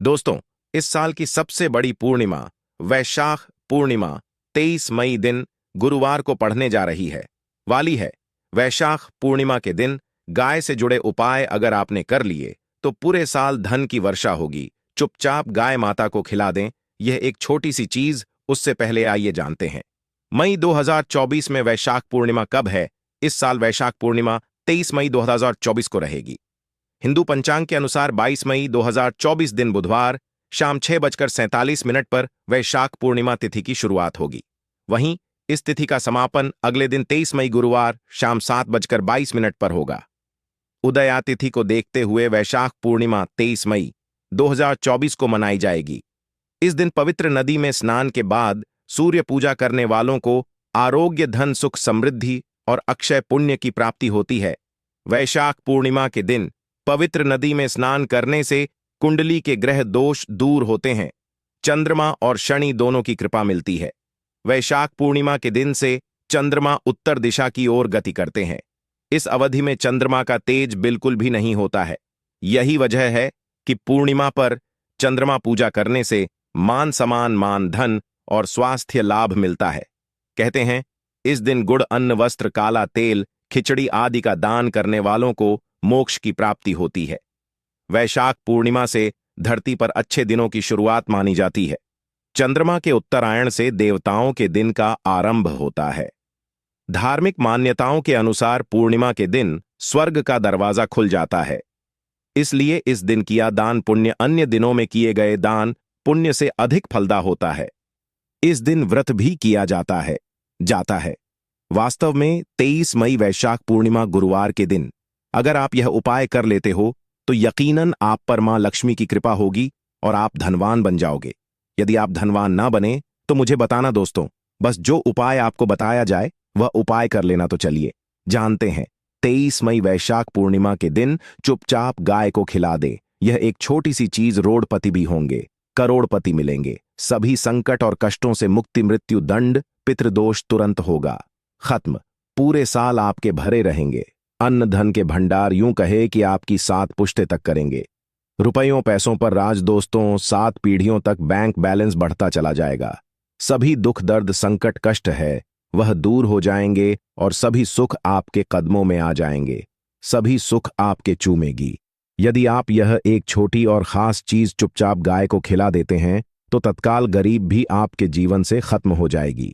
दोस्तों, इस साल की सबसे बड़ी पूर्णिमा वैशाख पूर्णिमा 23 मई दिन गुरुवार को पढ़ने जा रही है वाली है। वैशाख पूर्णिमा के दिन गाय से जुड़े उपाय अगर आपने कर लिए तो पूरे साल धन की वर्षा होगी। चुपचाप गाय माता को खिला दें, यह एक छोटी सी चीज। उससे पहले आइए जानते हैं मई 2024 में वैशाख पूर्णिमा कब है। इस साल वैशाख पूर्णिमा 23 मई 2024 को रहेगी। हिंदू पंचांग के अनुसार 22 मई 2024 दिन बुधवार शाम 6:47 पर वैशाख पूर्णिमा तिथि की शुरुआत होगी। वहीं इस तिथि का समापन अगले दिन 23 मई गुरुवार शाम 7:22 पर होगा। उदया तिथि को देखते हुए वैशाख पूर्णिमा 23 मई 2024 को मनाई जाएगी। इस दिन पवित्र नदी में स्नान के बाद सूर्य पूजा करने वालों को आरोग्य, धन, सुख, समृद्धि और अक्षय पुण्य की प्राप्ति होती है। वैशाख पूर्णिमा के दिन पवित्र नदी में स्नान करने से कुंडली के ग्रह दोष दूर होते हैं। चंद्रमा और शनि दोनों की कृपा मिलती है। वैशाख पूर्णिमा के दिन से चंद्रमा उत्तर दिशा की ओर गति करते हैं। इस अवधि में चंद्रमा का तेज बिल्कुल भी नहीं होता है। यही वजह है कि पूर्णिमा पर चंद्रमा पूजा करने से मान सम्मान, मान, धन और स्वास्थ्य लाभ मिलता है। कहते हैं इस दिन गुड़, अन्न, वस्त्र, काला तेल, खिचड़ी आदि का दान करने वालों को मोक्ष की प्राप्ति होती है। वैशाख पूर्णिमा से धरती पर अच्छे दिनों की शुरुआत मानी जाती है। चंद्रमा के उत्तरायण से देवताओं के दिन का आरंभ होता है। धार्मिक मान्यताओं के अनुसार पूर्णिमा के दिन स्वर्ग का दरवाजा खुल जाता है। इसलिए इस दिन किया दान पुण्य अन्य दिनों में किए गए दान पुण्य से अधिक फलदा होता है। इस दिन व्रत भी किया जाता है। वास्तव में 23 मई वैशाख पूर्णिमा गुरुवार के दिन अगर आप यह उपाय कर लेते हो तो यकीनन आप पर मां लक्ष्मी की कृपा होगी और आप धनवान बन जाओगे। यदि आप धनवान ना बने तो मुझे बताना दोस्तों, बस जो उपाय आपको बताया जाए वह उपाय कर लेना। तो चलिए जानते हैं। 23 मई वैशाख पूर्णिमा के दिन चुपचाप गाय को खिला दे। यह एक छोटी सी चीज, रोडपति भी होंगे, करोड़पति मिलेंगे। सभी संकट और कष्टों से मुक्ति, मृत्यु दंड, पितृदोष तुरंत होगा खत्म। पूरे साल आपके भरे रहेंगे। अन्न धन के भंडार यूं कहे कि आपकी 7 पुश्ते तक करेंगे। रुपयों पैसों पर राज दोस्तों, 7 पीढ़ियों तक बैंक बैलेंस बढ़ता चला जाएगा। सभी दुख, दर्द, संकट, कष्ट है वह दूर हो जाएंगे और सभी सुख आपके कदमों में आ जाएंगे। सभी सुख आपके चूमेगी। यदि आप यह एक छोटी और खास चीज चुपचाप गाय को खिला देते हैं तो तत्काल गरीब भी आपके जीवन से खत्म हो जाएगी।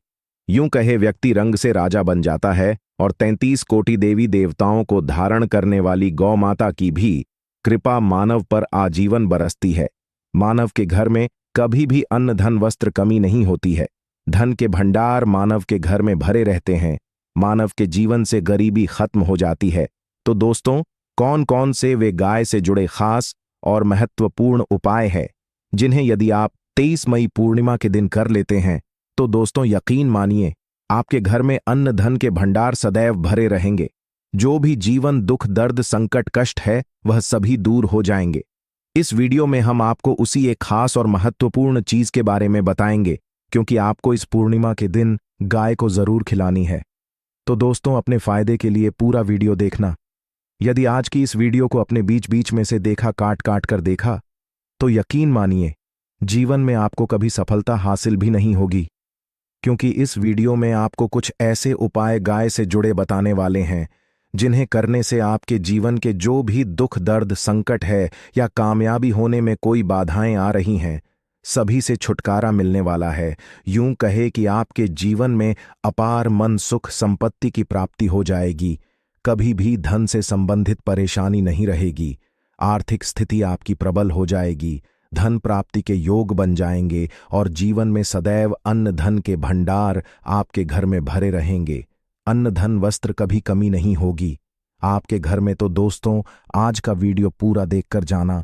यूं कहे व्यक्ति रंग से राजा बन जाता है और 33 कोटि देवी देवताओं को धारण करने वाली गौ माता की भी कृपा मानव पर आजीवन बरसती है। मानव के घर में कभी भी अन्न, धन, वस्त्र कमी नहीं होती है। धन के भंडार मानव के घर में भरे रहते हैं। मानव के जीवन से गरीबी खत्म हो जाती है। तो दोस्तों, कौन कौन से वे गाय से जुड़े खास और महत्वपूर्ण उपाय हैं जिन्हें यदि आप 23 मई पूर्णिमा के दिन कर लेते हैं तो दोस्तों यकीन मानिए आपके घर में अन्न धन के भंडार सदैव भरे रहेंगे। जो भी जीवन दुख, दर्द, संकट, कष्ट है वह सभी दूर हो जाएंगे। इस वीडियो में हम आपको उसी एक खास और महत्वपूर्ण चीज के बारे में बताएंगे क्योंकि आपको इस पूर्णिमा के दिन गाय को जरूर खिलानी है। तो दोस्तों, अपने फायदे के लिए पूरा वीडियो देखना। यदि आज की इस वीडियो को अपने बीच बीच में से देखा, काट काट कर देखा, तो यकीन मानिए जीवन में आपको कभी सफलता हासिल भी नहीं होगी, क्योंकि इस वीडियो में आपको कुछ ऐसे उपाय गाय से जुड़े बताने वाले हैं जिन्हें करने से आपके जीवन के जो भी दुख, दर्द, संकट है या कामयाबी होने में कोई बाधाएं आ रही हैं, सभी से छुटकारा मिलने वाला है। यूं कहे कि आपके जीवन में अपार मन, सुख, संपत्ति की प्राप्ति हो जाएगी। कभी भी धन से संबंधित परेशानी नहीं रहेगी। आर्थिक स्थिति आपकी प्रबल हो जाएगी। धन प्राप्ति के योग बन जाएंगे और जीवन में सदैव अन्न धन के भंडार आपके घर में भरे रहेंगे। अन्न धन वस्त्र कभी कमी नहीं होगी आपके घर में। तो दोस्तों, आज का वीडियो पूरा देखकर जाना।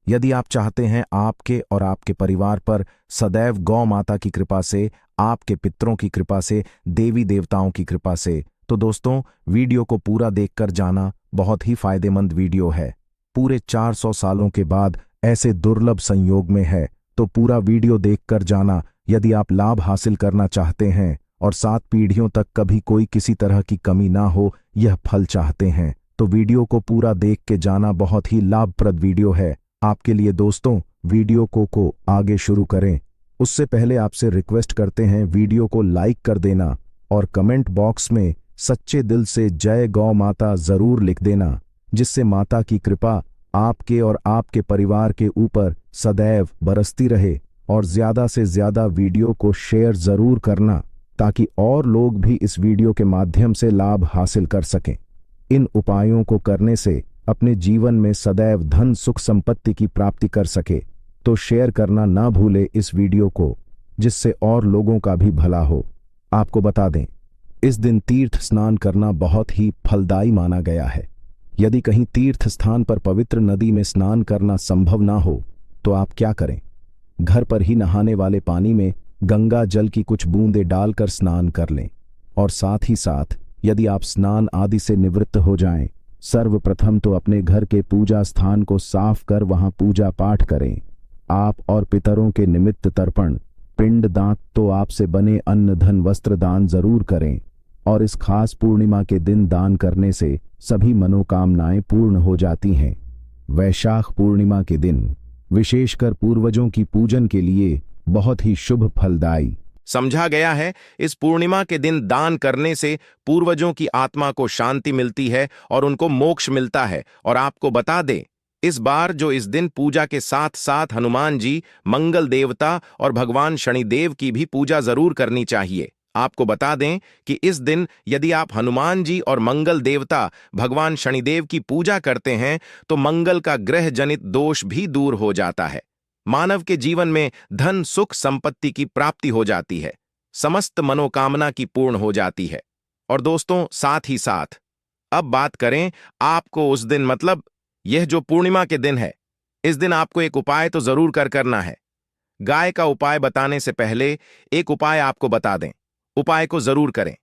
यदि आप चाहते हैं आपके और आपके परिवार पर सदैव गौ माता की कृपा से, आपके पितरों की कृपा से, देवी देवताओं की कृपा से, तो दोस्तों वीडियो को पूरा देखकर जाना। बहुत ही फायदेमंद वीडियो है। पूरे 400 सालों के बाद ऐसे दुर्लभ संयोग में है, तो पूरा वीडियो देखकर जाना। यदि आप लाभ हासिल करना चाहते हैं और 7 पीढ़ियों तक कभी कोई किसी तरह की कमी ना हो, यह फल चाहते हैं, तो वीडियो को पूरा देख के जाना। बहुत ही लाभप्रद वीडियो है आपके लिए दोस्तों। वीडियो को आगे शुरू करें उससे पहले आपसे रिक्वेस्ट करते हैं वीडियो को लाइक कर देना और कमेंट बॉक्स में सच्चे दिल से जय गौ माता जरूर लिख देना, जिससे माता की कृपा आपके और आपके परिवार के ऊपर सदैव बरसती रहे। और ज्यादा से ज्यादा वीडियो को शेयर जरूर करना ताकि और लोग भी इस वीडियो के माध्यम से लाभ हासिल कर सकें। इन उपायों को करने से अपने जीवन में सदैव धन सुख संपत्ति की प्राप्ति कर सके तो शेयर करना ना भूले इस वीडियो को, जिससे और लोगों का भी भला हो। आपको बता दें, इस दिन तीर्थ स्नान करना बहुत ही फलदायी माना गया है। यदि कहीं तीर्थ स्थान पर पवित्र नदी में स्नान करना संभव ना हो तो आप क्या करें, घर पर ही नहाने वाले पानी में गंगा जल की कुछ बूंदें डालकर स्नान कर लें। और साथ ही साथ यदि आप स्नान आदि से निवृत्त हो जाएं, सर्वप्रथम तो अपने घर के पूजा स्थान को साफ कर वहां पूजा पाठ करें। आप और पितरों के निमित्त तर्पण, पिंड दान तो आपसे बने अन्न धन वस्त्र दान जरूर करें। और इस खास पूर्णिमा के दिन दान करने से सभी मनोकामनाएं पूर्ण हो जाती हैं। वैशाख पूर्णिमा के दिन विशेषकर पूर्वजों की पूजन के लिए बहुत ही शुभ फलदायी समझा गया है। इस पूर्णिमा के दिन दान करने से पूर्वजों की आत्मा को शांति मिलती है और उनको मोक्ष मिलता है। और आपको बता दें, इस बार जो इस दिन पूजा के साथ साथ हनुमान जी, मंगल देवता और भगवान शनिदेव की भी पूजा जरूर करनी चाहिए। आपको बता दें कि इस दिन यदि आप हनुमान जी और मंगल देवता भगवान शनिदेव की पूजा करते हैं तो मंगल का ग्रह जनित दोष भी दूर हो जाता है। मानव के जीवन में धन सुख संपत्ति की प्राप्ति हो जाती है, समस्त मनोकामना की पूर्ण हो जाती है। और दोस्तों, साथ ही साथ अब बात करें आपको उस दिन, मतलब यह जो पूर्णिमा के दिन है, इस दिन आपको एक उपाय तो जरूर करना है। गाय का उपाय बताने से पहले एक उपाय आपको बता दें। उपाय को जरूर करें।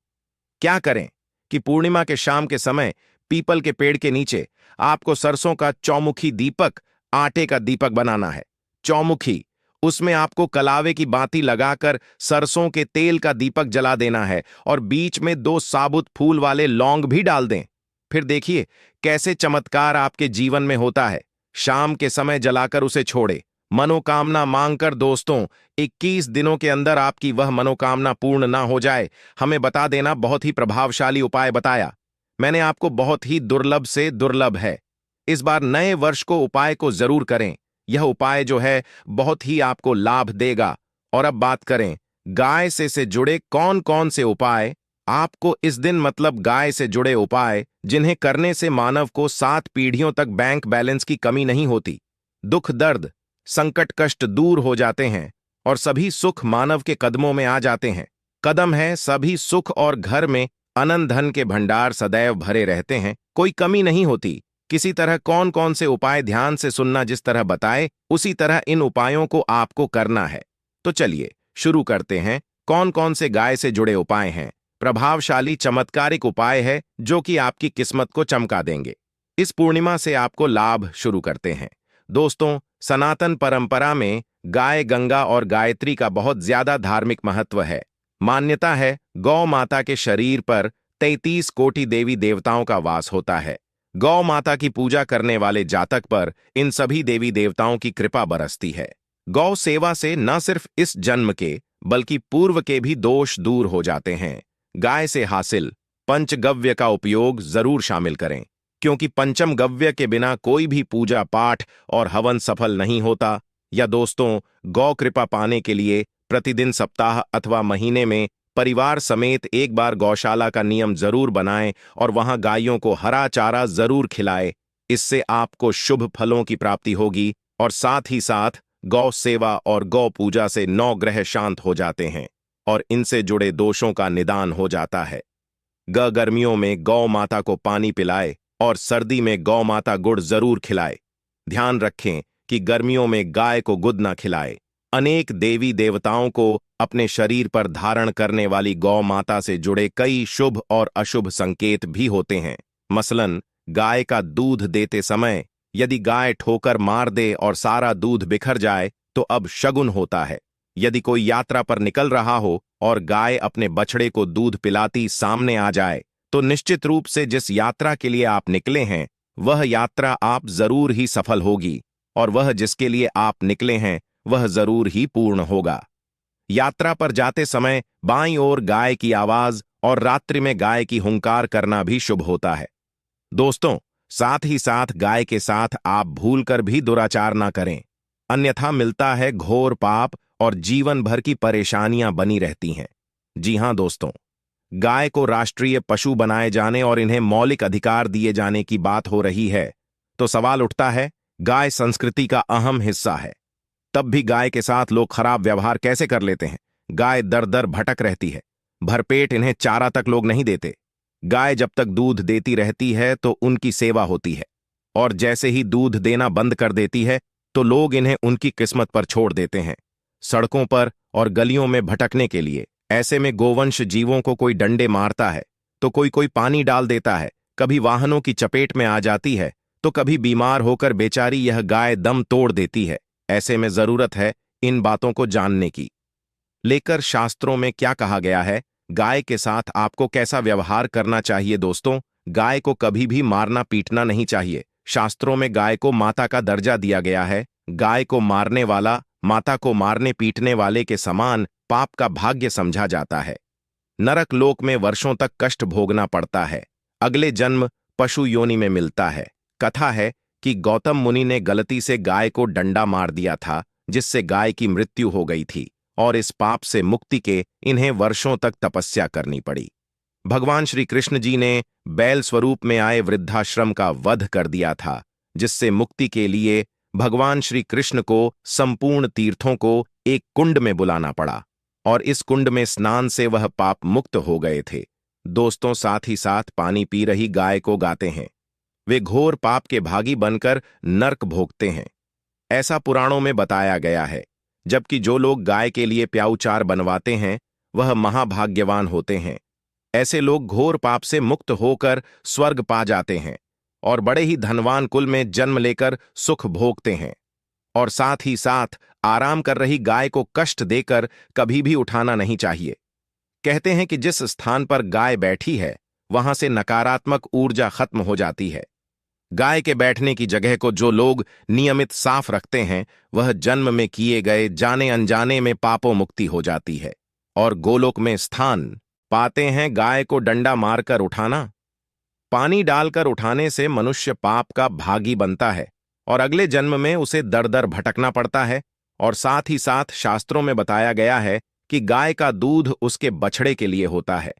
क्या करें कि पूर्णिमा के शाम के समय पीपल के पेड़ के नीचे आपको सरसों का चौमुखी दीपक, आटे का दीपक बनाना है। चौमुखी, उसमें आपको कलावे की बाती लगाकर सरसों के तेल का दीपक जला देना है और बीच में 2 साबुत फूल वाले लौंग भी डाल दें। फिर देखिए कैसे चमत्कार आपके जीवन में होता है। शाम के समय जलाकर उसे छोड़े, मनोकामना मांगकर दोस्तों 21 दिनों के अंदर आपकी वह मनोकामना पूर्ण ना हो जाए, हमें बता देना। बहुत ही प्रभावशाली उपाय बताया मैंने आपको, बहुत ही दुर्लभ से दुर्लभ है। इस बार नए वर्ष को उपाय को जरूर करें। यह उपाय जो है बहुत ही आपको लाभ देगा। और अब बात करें गाय से जुड़े कौन कौन से उपाय आपको इस दिन, मतलब गाय से जुड़े उपाय जिन्हें करने से मानव को 7 पीढ़ियों तक बैंक बैलेंस की कमी नहीं होती, दुख दर्द संकट कष्ट दूर हो जाते हैं और सभी सुख मानव के कदमों में आ जाते हैं। कदम है सभी सुख और घर में अनंत धन के भंडार सदैव भरे रहते हैं, कोई कमी नहीं होती। किसी तरह कौन कौन से उपाय ध्यान से सुनना, जिस तरह बताए उसी तरह इन उपायों को आपको करना है। तो चलिए शुरू करते हैं। कौन कौन से गाय से जुड़े उपाय हैं? प्रभावशाली चमत्कारिक उपाय है जो कि आपकी किस्मत को चमका देंगे। इस पूर्णिमा से आपको लाभ शुरू करते हैं। दोस्तों, सनातन परंपरा में गाय, गंगा और गायत्री का बहुत ज्यादा धार्मिक महत्व है। मान्यता है गौ माता के शरीर पर 33 कोटि देवी देवताओं का वास होता है। गौ माता की पूजा करने वाले जातक पर इन सभी देवी देवताओं की कृपा बरसती है। गौ सेवा से न सिर्फ इस जन्म के बल्कि पूर्व के भी दोष दूर हो जाते हैं। गाय से हासिल पंचगव्य का उपयोग जरूर शामिल करें, क्योंकि पंचम गव्य के बिना कोई भी पूजा पाठ और हवन सफल नहीं होता। या दोस्तों, गौ कृपा पाने के लिए प्रतिदिन, सप्ताह अथवा महीने में परिवार समेत एक बार गौशाला का नियम जरूर बनाएं और वहां गायों को हरा चारा जरूर खिलाएं। इससे आपको शुभ फलों की प्राप्ति होगी और साथ ही साथ गौ सेवा और गौ पूजा से 9 ग्रह शांत हो जाते हैं और इनसे जुड़े दोषों का निदान हो जाता है। गर्मियों में गौ माता को पानी पिलाए और सर्दी में गौ माता गुड़ जरूर खिलाए। ध्यान रखें कि गर्मियों में गाय को गुद न खिलाए। अनेक देवी देवताओं को अपने शरीर पर धारण करने वाली गौ माता से जुड़े कई शुभ और अशुभ संकेत भी होते हैं। मसलन, गाय का दूध देते समय यदि गाय ठोकर मार दे और सारा दूध बिखर जाए तो अब शगुन होता है। यदि कोई यात्रा पर निकल रहा हो और गाय अपने बछड़े को दूध पिलाती सामने आ जाए तो निश्चित रूप से जिस यात्रा के लिए आप निकले हैं वह यात्रा आप जरूर ही सफल होगी। और वह जिसके लिए आप निकले हैं वह जरूर ही पूर्ण होगा। यात्रा पर जाते समय बाईं ओर गाय की आवाज और रात्रि में गाय की हुंकार करना भी शुभ होता है। दोस्तों, साथ ही साथ गाय के साथ आप भूलकर भी दुराचार ना करें, अन्यथा मिलता है घोर पाप और जीवन भर की परेशानियां बनी रहती हैं। जी हां दोस्तों, गाय को राष्ट्रीय पशु बनाए जाने और इन्हें मौलिक अधिकार दिए जाने की बात हो रही है तो सवाल उठता है, गाय संस्कृति का अहम हिस्सा है, तब भी गाय के साथ लोग खराब व्यवहार कैसे कर लेते हैं। गाय दर दर भटक रहती है, भरपेट इन्हें चारा तक लोग नहीं देते। गाय जब तक दूध देती रहती है तो उनकी सेवा होती है, और जैसे ही दूध देना बंद कर देती है तो लोग इन्हें उनकी किस्मत पर छोड़ देते हैं, सड़कों पर और गलियों में भटकने के लिए। ऐसे में गोवंश जीवों को कोई डंडे मारता है तो कोई कोई पानी डाल देता है, कभी वाहनों की चपेट में आ जाती है तो कभी बीमार होकर बेचारी यह गाय दम तोड़ देती है। ऐसे में जरूरत है इन बातों को जानने की। लेकर शास्त्रों में क्या कहा गया है, गाय के साथ आपको कैसा व्यवहार करना चाहिए। दोस्तों, गाय को कभी भी मारना पीटना नहीं चाहिए। शास्त्रों में गाय को माता का दर्जा दिया गया है। गाय को मारने वाला माता को मारने पीटने वाले के समान पाप का भाग्य समझा जाता है। नरक लोक में वर्षों तक कष्ट भोगना पड़ता है, अगले जन्म पशु योनि में मिलता है। कथा है कि गौतम मुनि ने गलती से गाय को डंडा मार दिया था, जिससे गाय की मृत्यु हो गई थी, और इस पाप से मुक्ति के इन्हें वर्षों तक तपस्या करनी पड़ी। भगवान श्री कृष्ण जी ने बैल स्वरूप में आए वृद्धाश्रम का वध कर दिया था, जिससे मुक्ति के लिए भगवान श्री कृष्ण को संपूर्ण तीर्थों को एक कुंड में बुलाना पड़ा, और इस कुंड में स्नान से वह पाप मुक्त हो गए थे। दोस्तों, साथ ही साथ पानी पी रही गाय को गाते हैं, वे घोर पाप के भागी बनकर नर्क भोगते हैं, ऐसा पुराणों में बताया गया है। जबकि जो लोग गाय के लिए प्याऊचार बनवाते हैं वह महाभाग्यवान होते हैं। ऐसे लोग घोर पाप से मुक्त होकर स्वर्ग पा जाते हैं और बड़े ही धनवान कुल में जन्म लेकर सुख भोगते हैं। और साथ ही साथ आराम कर रही गाय को कष्ट देकर कभी भी उठाना नहीं चाहिए। कहते हैं कि जिस स्थान पर गाय बैठी है वहां से नकारात्मक ऊर्जा खत्म हो जाती है। गाय के बैठने की जगह को जो लोग नियमित साफ रखते हैं वह जन्म में किए गए जाने अनजाने में पापों मुक्ति हो जाती है और गोलोक में स्थान पाते हैं। गाय को डंडा मारकर उठाना, पानी डालकर उठाने से मनुष्य पाप का भागी बनता है और अगले जन्म में उसे दर दर भटकना पड़ता है। और साथ ही साथ शास्त्रों में बताया गया है कि गाय का दूध उसके बछड़े के लिए होता है।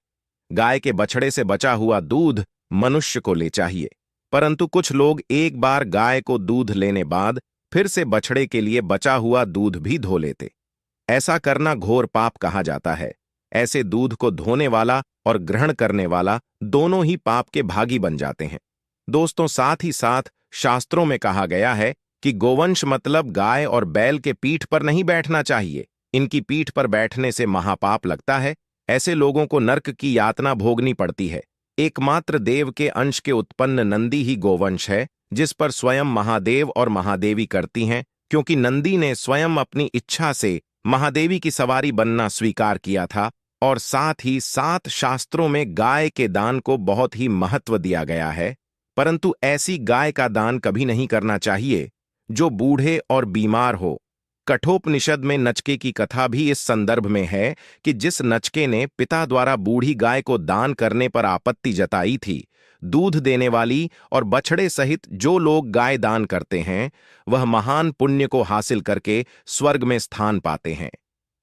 गाय के बछड़े से बचा हुआ दूध मनुष्य को ले चाहिए, परंतु कुछ लोग एक बार गाय को दूध लेने बाद फिर से बछड़े के लिए बचा हुआ दूध भी धो लेते। ऐसा करना घोर पाप कहा जाता है। ऐसे दूध को धोने वाला और ग्रहण करने वाला दोनों ही पाप के भागी बन जाते हैं। दोस्तों, साथ ही साथ शास्त्रों में कहा गया है कि गोवंश मतलब गाय और बैल के पीठ पर नहीं बैठना चाहिए। इनकी पीठ पर बैठने से महापाप लगता है। ऐसे लोगों को नरक की यातना भोगनी पड़ती है। एकमात्र देव के अंश के उत्पन्न नंदी ही गोवंश है, जिस पर स्वयं महादेव और महादेवी करती हैं, क्योंकि नंदी ने स्वयं अपनी इच्छा से महादेवी की सवारी बनना स्वीकार किया था। और साथ ही साथ शास्त्रों में गाय के दान को बहुत ही महत्व दिया गया है, परंतु ऐसी गाय का दान कभी नहीं करना चाहिए जो बूढ़े और बीमार हो। कठोपनिषद में नचके की कथा भी इस संदर्भ में है कि जिस नचके ने पिता द्वारा बूढ़ी गाय को दान करने पर आपत्ति जताई थी, दूध देने वाली और बछड़े सहित जो लोग गाय दान करते हैं वह महान पुण्य को हासिल करके स्वर्ग में स्थान पाते हैं।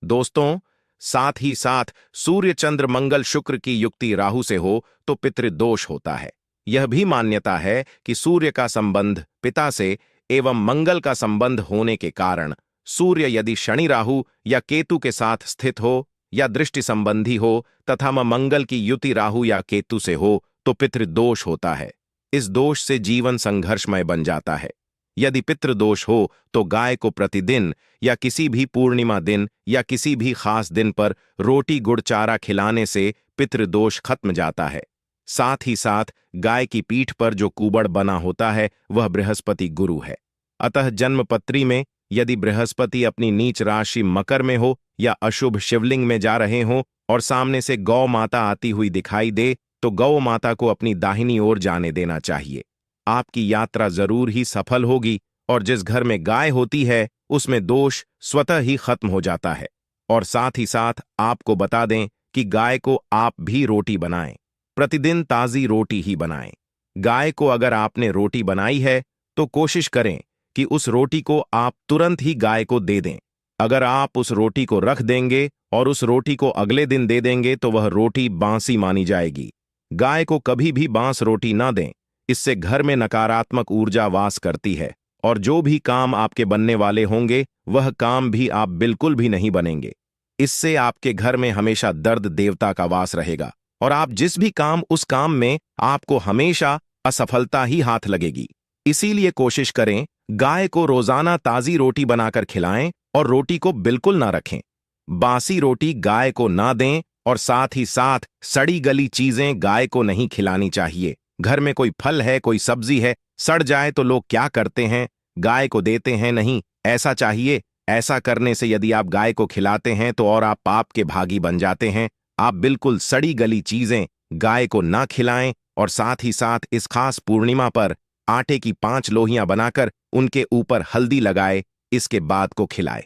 दोस्तों, साथ ही साथ सूर्य चंद्र मंगल शुक्र की युक्ति राहु से हो तो पितृदोष होता है। यह भी मान्यता है कि सूर्य का संबंध पिता से एवं मंगल का संबंध होने के कारण सूर्य यदि शनि राहु या केतु के साथ स्थित हो या दृष्टि संबंधी हो तथा मंगल की युति राहु या केतु से हो तो पितृदोष होता है। इस दोष से जीवन संघर्षमय बन जाता है। यदि पितृदोष हो तो गाय को प्रतिदिन या किसी भी पूर्णिमा दिन या किसी भी खास दिन पर रोटी गुड़ चारा खिलाने से पितृदोष खत्म जाता है। साथ ही साथ गाय की पीठ पर जो कुबड़ बना होता है वह बृहस्पति गुरु है। अतः जन्मपत्री में यदि बृहस्पति अपनी नीच राशि मकर में हो या अशुभ शिवलिंग में जा रहे हों और सामने से गौ माता आती हुई दिखाई दे तो गौ माता को अपनी दाहिनी ओर जाने देना चाहिए। आपकी यात्रा जरूर ही सफल होगी और जिस घर में गाय होती है उसमें दोष स्वतः ही खत्म हो जाता है। और साथ ही साथ आपको बता दें कि गाय को आप भी रोटी बनाएं, प्रतिदिन ताज़ी रोटी ही बनाएं। गाय को अगर आपने रोटी बनाई है तो कोशिश करें कि उस रोटी को आप तुरंत ही गाय को दे दें। अगर आप उस रोटी को रख देंगे और उस रोटी को अगले दिन दे देंगे तो वह रोटी बासी मानी जाएगी। गाय को कभी भी बांस रोटी ना दें, इससे घर में नकारात्मक ऊर्जा वास करती है और जो भी काम आपके बनने वाले होंगे वह काम भी आप बिल्कुल भी नहीं बनेंगे। इससे आपके घर में हमेशा दर्द देवता का वास रहेगा और आप जिस भी काम उस काम में आपको हमेशा असफलता ही हाथ लगेगी। इसीलिए कोशिश करें गाय को रोजाना ताजी रोटी बनाकर खिलाएं और रोटी को बिल्कुल ना रखें। बासी रोटी गाय को ना दें और साथ ही साथ सड़ी गली चीजें गाय को नहीं खिलानी चाहिए। घर में कोई फल है, कोई सब्जी है, सड़ जाए तो लोग क्या करते हैं, गाय को देते हैं नहीं, ऐसा चाहिए। ऐसा करने से यदि आप गाय को खिलाते हैं तो और आप पाप के भागी बन जाते हैं। आप बिल्कुल सड़ी गली चीजें गाय को ना खिलाएं और साथ ही साथ इस खास पूर्णिमा पर आटे की 5 लोहियां बनाकर उनके ऊपर हल्दी लगाए, इसके बाद को खिलाए।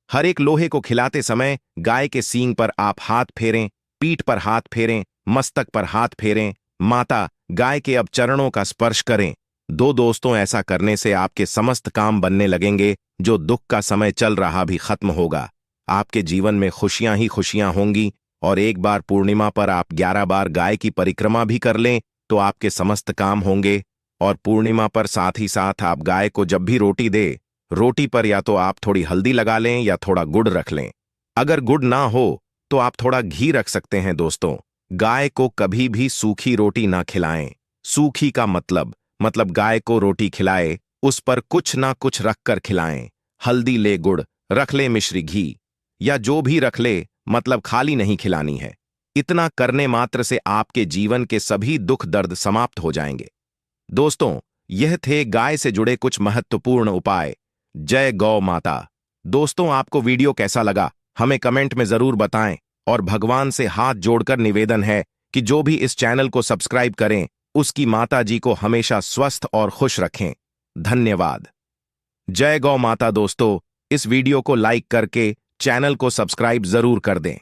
हर एक लोहे को खिलाते समय गाय के सींग पर आप हाथ फेरें, पीठ पर हाथ फेरें, मस्तक पर हाथ फेरें। माता गाय के अब चरणों का स्पर्श करें। दोस्तों, ऐसा करने से आपके समस्त काम बनने लगेंगे। जो दुख का समय चल रहा भी खत्म होगा। आपके जीवन में खुशियां ही खुशियां होंगी। और एक बार पूर्णिमा पर आप 11 बार गाय की परिक्रमा भी कर लें तो आपके समस्त काम होंगे। और पूर्णिमा पर साथ ही साथ आप गाय को जब भी रोटी दे, रोटी पर या तो आप थोड़ी हल्दी लगा लें या थोड़ा गुड़ रख लें। अगर गुड़ ना हो तो आप थोड़ा घी रख सकते हैं। दोस्तों, गाय को कभी भी सूखी रोटी ना खिलाएं। सूखी का मतलब गाय को रोटी खिलाए, उस पर कुछ ना कुछ रख कर खिलाएं। हल्दी ले, गुड़ रख ले, मिश्री घी या जो भी रख ले, मतलब खाली नहीं खिलानी है। इतना करने मात्र से आपके जीवन के सभी दुख दर्द समाप्त हो जाएंगे। दोस्तों, यह थे गाय से जुड़े कुछ महत्वपूर्ण उपाय। जय गौ माता। दोस्तों, आपको वीडियो कैसा लगा हमें कमेंट में जरूर बताएं और भगवान से हाथ जोड़कर निवेदन है कि जो भी इस चैनल को सब्सक्राइब करें उसकी माता जी को हमेशा स्वस्थ और खुश रखें। धन्यवाद। जय गौ माता। दोस्तों, इस वीडियो को लाइक करके चैनल को सब्सक्राइब जरूर कर दें।